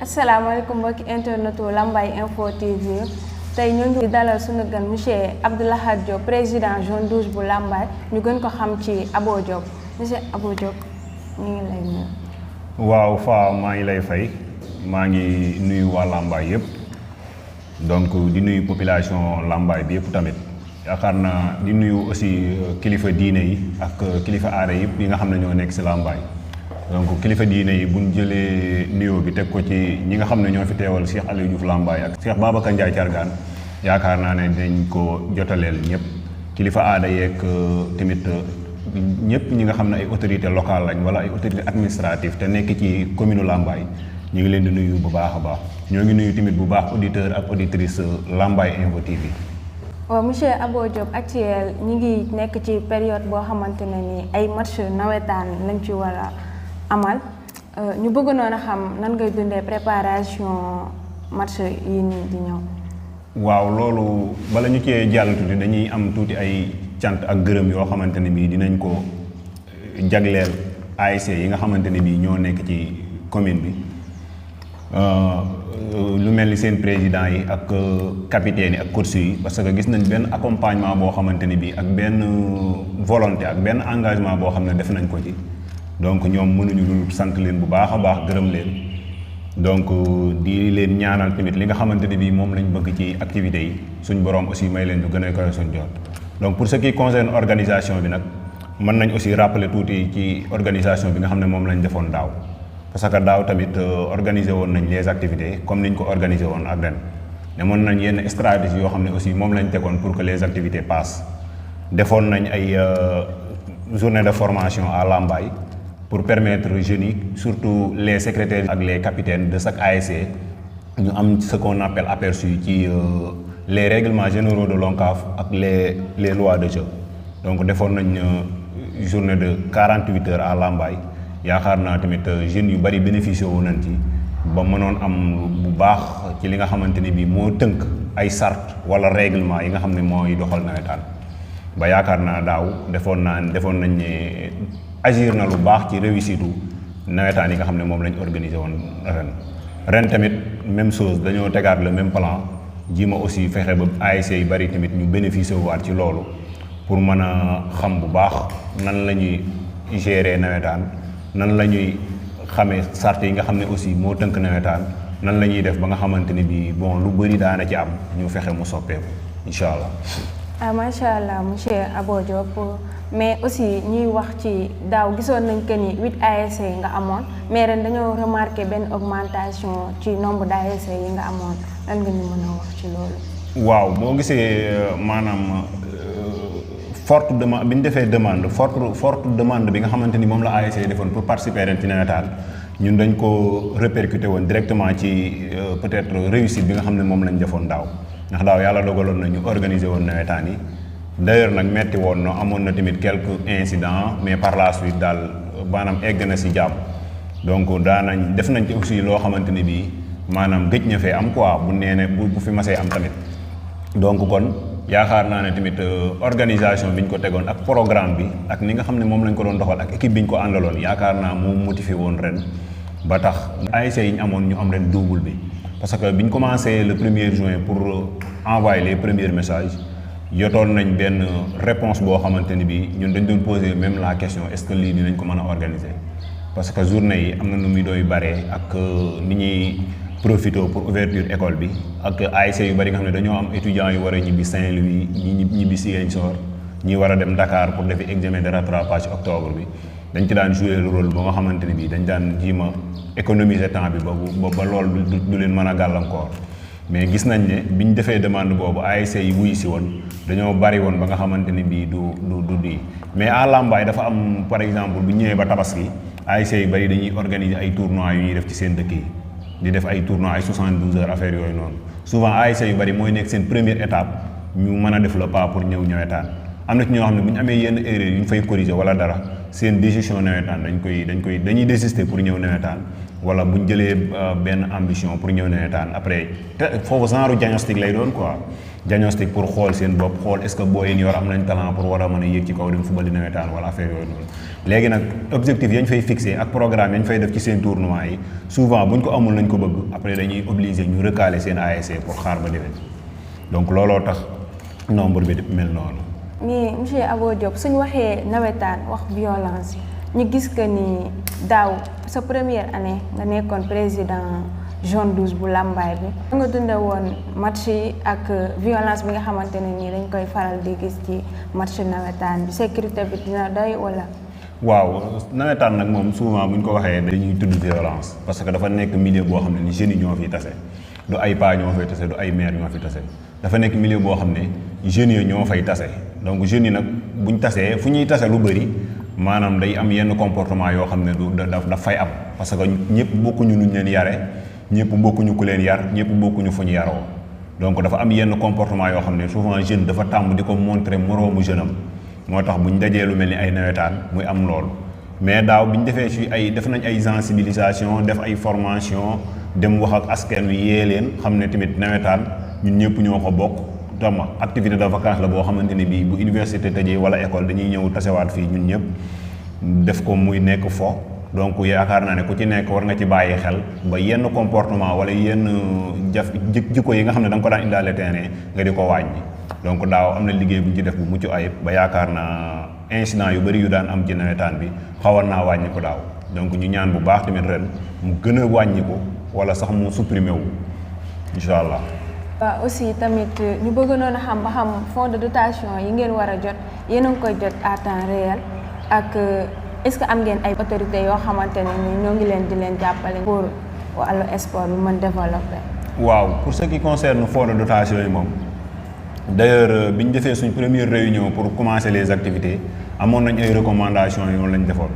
asalaamaaleykum mbokki internetu Lambaye Info TV tey ñu ngi dalal suñu gan monsieur Abdou Lahad Diop président Jaune Douze bu Lambaye ñu gën ko xam ci Abo Diop monsieur Abo Diop ñu ngi lay nuyu. waaw Faa maa ngi lay fay maa ngi nuyu waa Lambaye yëpp donc di nuyu population Lambaye bi yëpp tamit yaakaar naa di nuyu aussi kilifa diine yi ak kilifa aada yëpp yi nga xam ne ñoo nekk si Lambaye. donc kilifa diine yi bu ñu jëlee nuyoo bi teg ko ci ñi nga xam ne ñoo fi teewal Cheikh Aliou Diouf Lambaye ak Cheikh Babacar Ndiaye Thiargane yaakaar naa ne dañ ko jotaleel ñëpp kilifa aada yeeg tamit ñëpp ñi nga xam ne ay autorité locale lañ wala ay autorité administrative te nekk ci commune Lambaye ñu ngi leen di nuyu bu baax a baax ñoo ngi nuyu tamit bu baax auditeur ak auditrice Lambaye Info TV. waaw monsieur Abo Diop actuel ñi ngi nekk ci période boo xamante ne ni ay match nawetaan lañ ci war a amal ñu bëgg noonu xam nan ngay dundee préparation match yi nii di ñëw. waaw loolu bala ñu cee jàll tuuti dañuy am tuuti ay cant ak gërëm yoo xamante ne bii dinañ ko jagleel ASC yi nga xamante ne bii ñoo nekk ci commune bi lu mel ni seen président yi ak capitaine yi ak coach yi parce que gis nañ benn accompagnement boo xamante ne bii ak benn volonté ak benn engagement boo xam ne def nañ ko ci. donc ñoom mënuñu dul sant leen bu baax a baax gërëm leen donc di leen ñaanal tamit li nga xamante ne bii moom lañ bëgg ci activités yi suñ borom aussi may leen lu gën a koy suñ jot. donc pour ce qui concerne organisation bi nag mën nañ aussi rappeler tuuti ci organisation bi nga xam ne moom lañ defoon daaw parce que daaw tamit organiser woon nañ les activités comme niñ ko organiser woon ak ren ne mën nañ yenn stratégie yoo xam ne aussi moom lañ tegoon pour que les activités passent defoon nañ ay journée de formation à Lambaye. pour permettre jeunes yi surtout les secrétaires ak les capitaines de chaque ASC ñu am ce qu'on appelle aperçu ci les règlements généraux de l'ONCAV ak les lois de jeu donc defoon nañ journée de 48 heures à Lambaye yaakaar naa tamit jeunes yu bari bénéficié wu nañ ci ba mënoon am bu baax ci li nga xamante ni bii moo tënk ay charte wala règlement yi nga xam ne mooy doxal nawetaan ba yaakaar naa daaw defoon nañ ne agir na lu baax ci réussite nawetaan yi nga xam ne moom lañ organisé woon ren tamit même chose dañoo tegaat le même plan ji ma aussi fexe ba ASC yi bari tamit ñu bénéficier waat ci loolu pour mën a xam bu baax nan la ñuy gérer nawetaan nan la ñuy xamee sart yi nga xam ne aussi moo tënk nawetaan nan la ñuy def ba nga xamante ni bii bon lu bëri daana ci am ñu fexe mu soppeeku incha allah. macha allah monsieur Abo Diop mais aussi ñuy wax ci daaw gisoon nañ que ni 8 ASC nga amoon mais ren dañoo remarqué benn augmentation ci nombre d'ASC yi nga amoon lan nga ñu mën a wax ci loolu. waaw boo gisee maanaam forte demande bi ñu defee demande forte demande bi nga xamante ni moom la ASC defoon pour participer ren ci nawetaan ñun dañ ko répercuté woon directement ci peut-être réussite bi nga xam ne moom lañ defoon daaw ndax daaw yàlla dogaloon na ñu organiser woon nawetaan yi. d'ailleurs nag metti woon na amoon na tamit quelques incidents mais par la suite daal maanaam egg na si jàmm donc daanañ def nañ ci aussi loo xamante ni bii maanaam gëj na fee am quoi bu nee ne bu fi masee am tamit donc kon yaakaar naa ne tamit organisation bi ñu ko tegoon ak programme bi ak ni nga xam ne moom lañ ko doon doxal ak équipe bi ñu ko àndaloon yaakaar naa mu motivé woon ren ba tax ASC yi ñu amoon ñu am ren double bi parce que bi ñu commencé le 1er juin pour envoyer les premiers messages yotoon nañ benn réponse boo xamante ni bii ñun dañ doon poser même la question est-ce que lii dinañ ko mën a organiser parce que journée yi am na nu muy doy bare ak ni ñuy profité pour ouverture école bi ak ASC yu bari nga xam ne dañoo am étudiants yu war a ñibbi Saint-Louis ñi ñibbi Ziguinchor ñi war a dem Dakar pour defi examen de rattrapage octobre bi dañ ci daan jouer le rôle ba nga xamante ni bii dañ daan jiima économiser temps bi ba loolu du leen mën a gàllankoor mais gis nañ ne bi ñu defee demande boobu ASC yi wuyu si woon dañoo bari woon ba nga xamante ni bii du di mais à Lambaye dafa am par exemple bu ñëwee ba tabaski ASC yi bari dañuy organiser ay tournois yu ñuy def ci seen dëkk yi di def ay tournois ay 72 heures affaire yooyu noonu souvent ASC yu bari mooy nekk seen première étape ñu mën a def le pas pour ñëw nawetaan am na ci ñoo xam ne bu ñu amee yenn erreur yu ñu fay corriger wala dara seen décision nawetaan dañuy désister pour ñëw nawetaan wala buñ jëlee benn ambition pour ñëw nawetaan après foofu genre diagnostic lay doon quoi diagnostic pour xool seen bopp xool est-ce que booy yi yor am nañ talent pour war a mën a yéeg ci kaw dem football di nawetaan wala affaire yooyu noonu léegi nag objectif yañ fay fixé ak programme yañ fay def ci seen tournoi yi souvent buñ ko amul nañ ko bëgg après dañuy obligé ñu recaler seen ASC pour xaar ba déwén donc looloo tax nombre bi mel noonu. mais monsieur Abo Diop suñu waxee nawetaan wax violence ñu gis que ni daaw sa première année nga nekkoon président jaune 12 bu Lambaye bi nga dundee woon match yi ak violence bi nga xamante ne nii dañ koy faral di gis ci match nawetaan bi sécurité bi dina doy wala. waaw nawetaan nag moom souvent bu ñu ko waxee dañuy tudd violence parce que dafa nekk milieu boo xam ne ni jeunes yi ñoo fiy tase du ay paa ñoo fay tase du ay maire ñoo fi tase dafa nekk milieu boo xam ne jeunes yi ñoo fay tase donc jeunes yi nag buñ tasee fu ñuy tase lu bëri maanaam day am yenn comportement yoo xam ne du daf fay am parce que ñëpp bokkuñu nuñ leen yare ñëpp bokkuñu ku leen yar ñëpp bokkuñu fu ñu yaroo donc dafa am yenn comportement yoo xam ne souvent jeune dafa tàmm di ko montrer moroomu jeune am moo tax bu ñu dajee lu mel ni ay nawetaan muy am loolu mais daaw bi ñu defee ci def nañ ay sensibilisation def ay formation dem wax ak askan wi yee leen xam ne tamit nawetaan ñun ñëpp ñoo ko bokk dama activité de vacances la boo xamante ne bii bu université tëjee wala école dañuy ñëw tasewaat fii ñun ñëpp def ko muy nekk fo donc yaakaar naa ne ku ci nekk war nga ci bàyyi xel ba yenn comportement wala yenn jikko yi nga xam ne da nga ko daan indaale terrain nga di ko wàññi donc daaw am na liggéey bu ñu ci def bu mucc ayib ba yaakaar naa incident yu bëri yu daan am ci nawetaan bi xawoon naa wàññi ko daaw donc ñu ñaan bu baax tamit ren mu gën a wàññi ko wala sax mu supprimer wu incha allah. waaw aussi tamit ñu bëgg noonu xam ba xam fonds de dotation yi ngeen war a jot yéen a ngi koy jot à temps réel ak est-ce que am ngeen ay autorités yoo xamante ne ni ñoo ngi leen di leen jàppale pour wàllu sport bi mën développer. waaw pour ce qui concerne fonds de dotation yi moom d'ailleurs bi ñu defee suñ première réunion pour commencer les activités amoon nañ ay recommandations yoon lañ defoon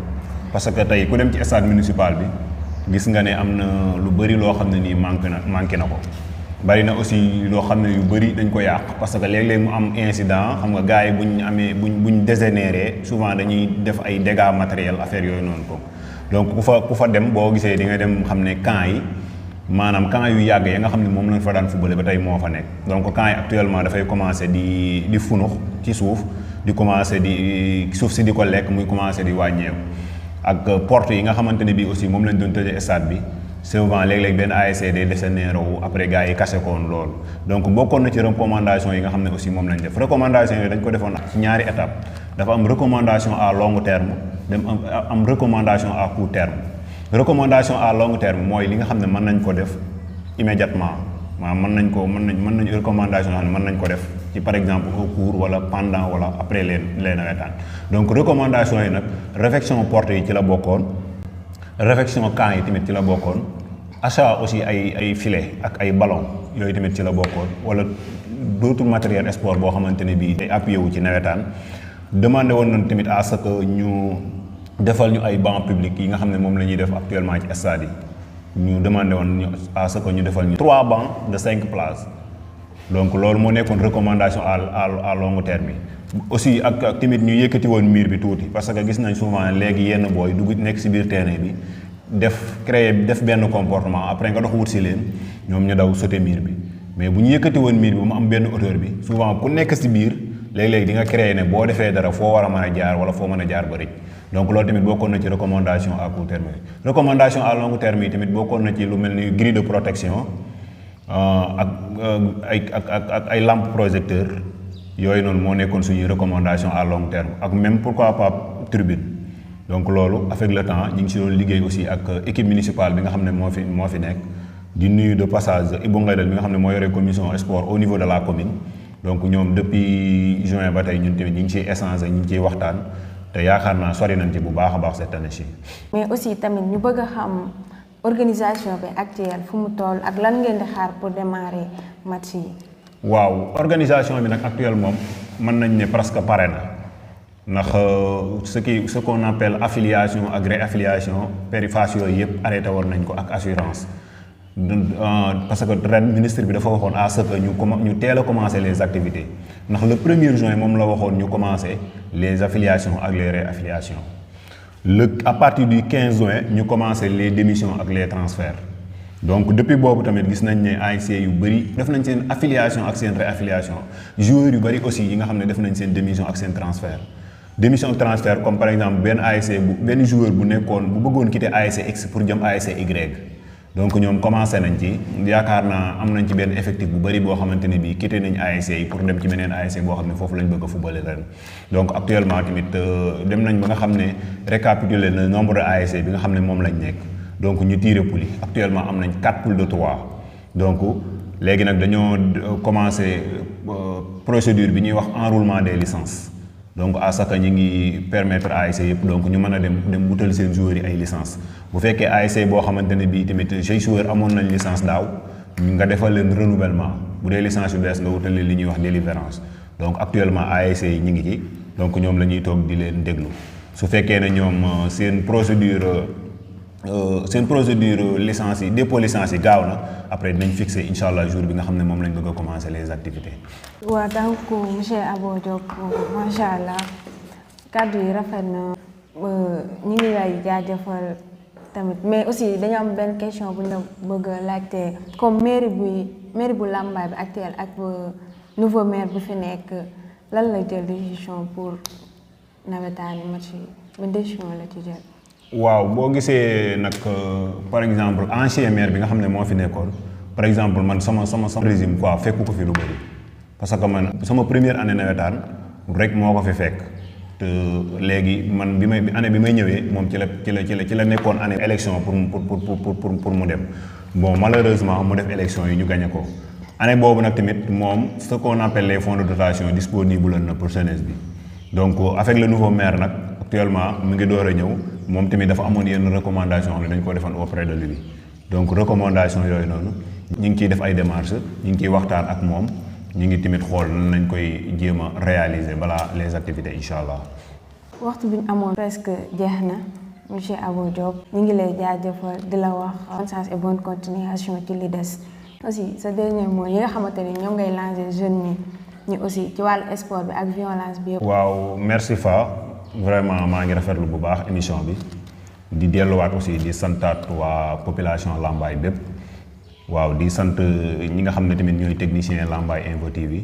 parce que tey ku dem ci stade municipal bi gis nga ne am na lu bëri loo xam ne nii manqué na ko. bari na aussi loo xam ne yu bëri dañ ko yàq parce que léeg-léeg mu am incident xam nga gars yi buñ dégénéré souvent dañuy def ay dégâts matériels affaire yooyu noonu ko donc ku fa dem boo gisee di nga dem xam ne camp yi maanaam camp yu yàgg ya nga xam ne moom lañ fa daan footballé ba tey moo fa nekk donc camp yi actuellement dafay commencé di funux ci suuf di commencé di suuf si di ko lekk muy commencé di wàññeeku ak porte yi nga xamante ne bii aussi moom lañ doon tëjee stade bi souvent léeg-léeg benn ASC day désengagé wu après gars yi kase ko woon loolu donc bokkoon na ci recommandation yi nga xam ne aussi moom lañ def recommandation yi dañ ko defoon ci ñaari étape dafa am recommandation à long terme dem am recommandation à court terme recommandation à long terme mooy li nga xam ne mën nañ ko def immédiatement maanaam mën nañ recommandation yoo xam ne mën nañ ko def ci par exemple au cours wala pendant wala après les nawetaan donc recommandation yi nag réfection porte yi ci la bokkoon réfection camp yi tamit ci la bokkoon achat aussi ay filet ak ay ballon yooyu tamit ci la bokkoon wala d'autres matériel sport boo xamante ne bii day appuyé wu ci nawetaan demandé woon nañ tamit à ce que ñu defal ñu ay bancs publics yi nga xam ne moom la ñuy def actuellement ci stade yi ñu demandé woon ñu à ce que ñu defal ñu 3 bancs de 5 places donc loolu moo nekkoon recommandation à long terme yi aussi ak tamit ñu yëkkati woon mur bi tuuti parce que gis nañ souvent léegi yenn booy dugg nekk ci biir terrain bi def benn comportement après nga dox wut ci leen ñoom ñu daw sauter mur bi mais bu ñu yëkkati woon mur bi ba mu am benn hauteur bi souvent ku nekk ci biir léeg-léeg di nga créer ne boo defee dara foo war a mën a jaar wala foo mën a jaar ba rëcc donc loolu tamit bokkoon na ci recommandation à court terme yi recommandation à long terme yi tamit bokkoon na ci lu mel ni grille de protection ak ay lampes projecteurs yooyu noonu moo nekkoon suñuy recommandation à long terme ak même pourquoi pas tribune donc loolu avec le temps ñu ngi si doon liggéey aussi ak équipe municipale bi nga xam ne moo fi nekk di nuyu de passage Ibou Ngaydal bi nga xam ne moo yore commission sport au niveau de la commune donc ñoom depuis juin ba tey ñun tamit ñu ngi ciy échanger ñu ngi ciy waxtaan te yaakaar naa sori nañ ci bu baax a baax cette année ci mais aussi tamit ñu bëgg a xam organisation bi actuelle fu mu toll ak lan ngeen di xaar pour démarrer match yi. waaw organisation bi nag actuelle moom mën nañ ne presque pare na ndax ce qu'on appelle affiliation ak réaffiliation périphase yooyu yëpp arrêté woon nañ ko ak assurance parce que ren ministre bi dafa waxoon à ce que ñu teel a commencer les activités ndax le 1er juin moom la waxoon ñu commencer les affiliations ak les réaffiliations à partir du 15 juin ñu commencé les démissions ak les transferts donc depuis boobu tamit gis nañ ne ASC yu bëri def nañ seen affiliation ak seen réaffiliation joueurs yu bëri aussi yi nga xam ne def nañ seen démission ak seen transfert démission ak transfert comme par exemple benn joueur bu bëggoon quitter ASC X pour jëm ASC Y donc ñoom commencé nañ ci yaakaar naa am nañ ci benn effectif bu bëri boo xamante ne bii quitté nañ ASC yi pour dem ci beneen ASC boo xam ne foofu lañ bëgg a football ren donc actuellement tamit dem nañ ba nga xam ne récapituler le nombre de ASC bi nga xam ne moom lañ nekk donc ñu tiré poule yi actuellement am nañ 4 poules de 3 donc léegi nag dañoo commencé procédure bi ñuy wax enroulement des licences donc à ce que ñu ngi permettre ASC yëpp donc ñu mën a dem wutal seen joueurs yi ay licence bu fekkee ASC boo xamante ne bii tamit say joueurs amoon nañ licence daaw nga defal leen renouvellement bu dee licence yu bees nga wutal leen li ñuy wax délivrance donc actuellement ASC yi ñu ngi ci donc ñoom la ñuy toog di leen déglu su fekkee ne ñoom seen procédure licence yi dépôt licence yi gaaw na après dinañ fixé incha allah jour bi nga xam ne moom lañ bëgg a commencer les activités. waaw donc monsieur Abo Diop macha allah kàddu yi rafet na ñu ngi lay jaajëfal tamit mais aussi dañu am benn question bu ñu la bëgg a laajte comme mairie bu Lambaye bi actuel ak nouveau maire bu fi nekk lan la jël décision pour nawetaani match yi ban décision la ci jël. waaw boo gisee nag par exemple ancien maire bi nga xam ne moo fi nekkoon par exemple man sama régime quoi fekku ko fi lu bëri parce que man sama première année nawetaan rek moo ko fi fekk te léegi man année bi may ñëwee moom ci la nekkoon année élection pour mu dem bon malheureusement mu def élection yi ñu gagné ko année boobu nag tamit moom ce qu'on appelle les fonds de dotation disponible na pour jeunesse bi donc avec le nouveau maire nag actuellement mu ngi door a ñëw moom tamit dafa amoon yenn recommandation xam ne dañ ko defoon auprès de lui donc recommandation yooyu noonu ñu ngi ciy def ay démarches ñu ngi ciy waxtaan ak moom ñu ngi tamit xool nan lañ koy jéem a réaliser balaa les activités incha allah. waxtu bi ñu amoon presque jeex na monsieur Abo Diop ñu ngi lay jaajëfal di la wax bonne chance et bonne continuation ci li des aussi sa dernier mot yi nga xamante ni ñoom ngay lancer jeunes ñi aussi ci wàllu sport bi ak violence bi yëpp. waaw merci Fa. vraiment maa ngi rafetlu bu baax émission bi di delluwaat aussi di santaat waa population Lambaye bépp waaw di sant ñi nga xam ne tamit ñooy technicien Lambaye Info TV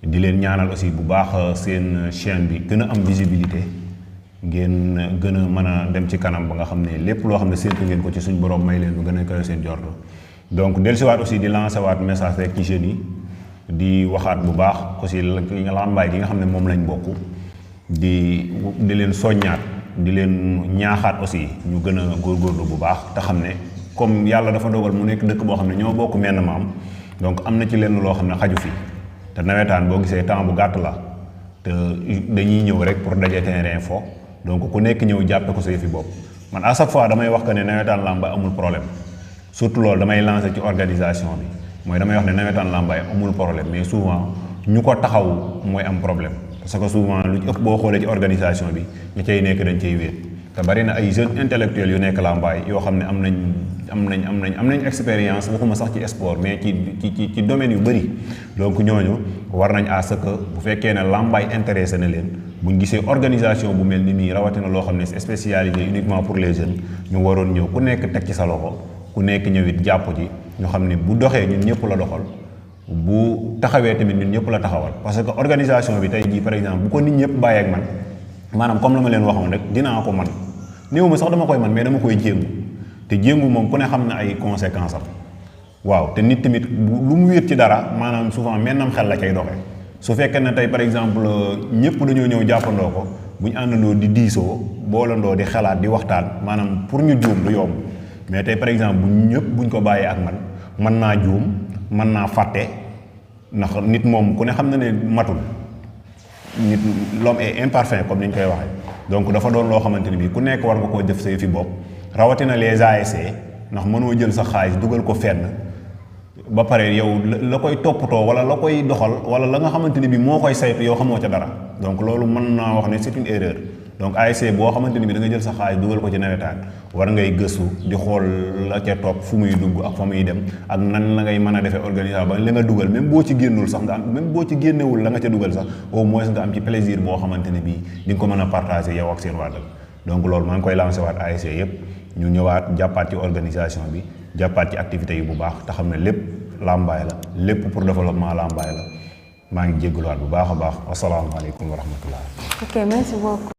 di leen ñaanal aussi bu baax seen chaîne bi gën a am visibilité ngeen gën a mën a dem ci kanam ba nga xam ne lépp loo xam ne séntu ngeen ko ci suñ borom may leen lu gën a kawe seen jorto donc dellusiwaat aussi di lancer waat message rek ci jeunes yi di waxaat bu baax aussi Lambaye gi nga xam ne moom lañ bokk di leen soññaat di leen ñaaxaat aussi ñu gën a góorgóorlu bu baax te xam ne comme yàlla dafa dogal mu nekk dëkk boo xam ne ñoo bokk menn maam donc am na ci lenn loo xam ne xaju fi te nawetaan boo gisee temps bu gàtt la te dañuy ñëw rek pour daje terrain fo donc ku nekk ñëw jàppe ko sa yëfi bopp man à chaque fois damay wax que ne nawetaan Lambaye amul problème surtout loolu damay lancer ci organisation bi mooy damay wax ne nawetaan Lambaye amul problème mais souvent ñu ko taxaw mooy am problème parce que souvent lu ci ëpp boo xoolee ci organisation bi ña cay nekk dañ cay wéet te bari na ay jeunes intellectuels yu nekk Lambaye yoo xam ne am nañ expérience waxuma sax ci sport mais ci domaine yu bëri donc ñooñu war nañ à ce que bu fekkee ne Lambaye intéressé na leen buñ gisee organisation bu mel ni nii rawatina loo xam ne c'est spécialisé uniquement pour les jeunes ñu waroon ñëw ku nekk teg ci sa loxo ku nekk ñëwit jàpp ci ñu xam ne bu doxee ñun ñëpp la doxal bu taxawee tamit ñun ñëpp la taxawal parce que organisation bi tey jii par exemple bu ko nit ñëpp bàyyee ak man maanaam comme la ma leen waxoon rek dinaa ko man néew ma sax dama koy man mais dama koy jéngu te jéngu moom ku ne xam na ay conséquences am waaw te nit tamit lu mu wéet ci dara maanaam souvent mennam xel la cay doxee su fekkee ne tey par exemple ñëpp dañoo ñëw jàppandoo ko bu ñu àndandoo di diisoo boolandoo di xalaat di waxtaan maanaam pour ñu juum du yomb mais tey par exemple buñ ko bàyyee ak man mën naa juum mën naa fàtte ndax nit moom ku ne xam na ne matul nit l'homme est imparfait comme ni ñu koy waxee donc dafa doon loo xamante ni bii ku nekk war nga koo def say fi bopp rawatina les ASC ndax mënoo jël sa xaalis dugal ko fenn ba pare yow la koy toppatoo wala la koy doxal wala la nga xamante ni bii moo koy saytu yow xamoo ca dara donc loolu mën naa wax ne c'est une erreur donc ASC boo xamante ni bi da nga jël sa xaalis dugal ko ci nawetaan war ngay gëstu di xool la ca topp fu muy dugg ak fa muy dem ak nan la ngay mën a defee organisation ba li nga dugal même boo ci génnul sax nga am même boo ci génnewul la nga ca dugal sax au moins nga am ci plaisir boo xamante ne bii di nga ko mën a partager yow ak seen waa dëkk donc loolu maa ngi koy lancé waat ASC yëpp ñu ñëwaat jàppaat ci organisation bi jàppaat ci activités yi bu baax te xam ne lépp Lambaye la lépp pour développement Lambaye la maa ngi jégaluwaat bu baax a baax asalaamaaleykum wa rahmatullah. ok merci beaucoup.